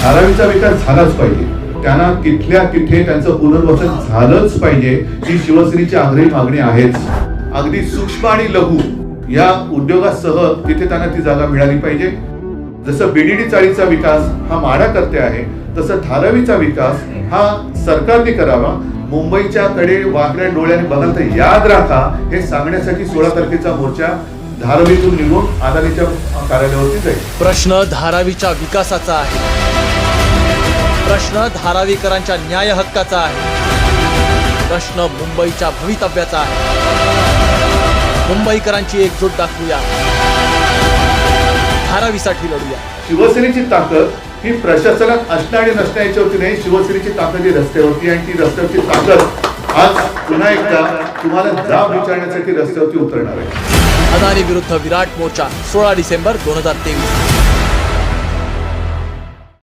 धारावीचा विकास झालाच पाहिजे, त्यांना तिथल्या तिथे त्यांचं पुनर्वसन झालंच पाहिजे, ही शिवसेनेची आग्रही मागणी आहेच. अगदी सूक्ष्म आणि लघु या उद्योगासह तिथे त्यांना ती जागा मिळाली पाहिजे. जसं बीडीडी चाळीचा विकास हा माढा करते आहे, तसं धारावीचा विकास हा सरकारने करावा. मुंबईच्या कडे वाकड्या डोळ्याने बघाल तर याद राखा, हे सांगण्यासाठी 16 तारखेचा मोर्चा धारावीतून निघून अदानीच्या कार्यालयावरती जाईल. प्रश्न धारावीच्या विकासाचा आहे, प्रश्न धारावीकरांच्या न्याय हक्काचा आहे, प्रश्न मुंबईच्या भवितव्याचा आहे. मुंबईकरांची एकजूट दाखवूया, धारावीसाठी लढूया. शिवसेनेची ताकद ही प्रशासनात असणं आणि नसणं याच्यावरती नाही, शिवसेनेची ताकद ही रस्त्यावरती, आणि ती रस्त्यावरची ताकद आज पुन्हा एकदा तुम्हाला जाब विचारण्यासाठी रस्त्यावरती उतरणार आहे. अदानी विरुद्ध विराट मोर्चा 16 डिसेंबर 2023.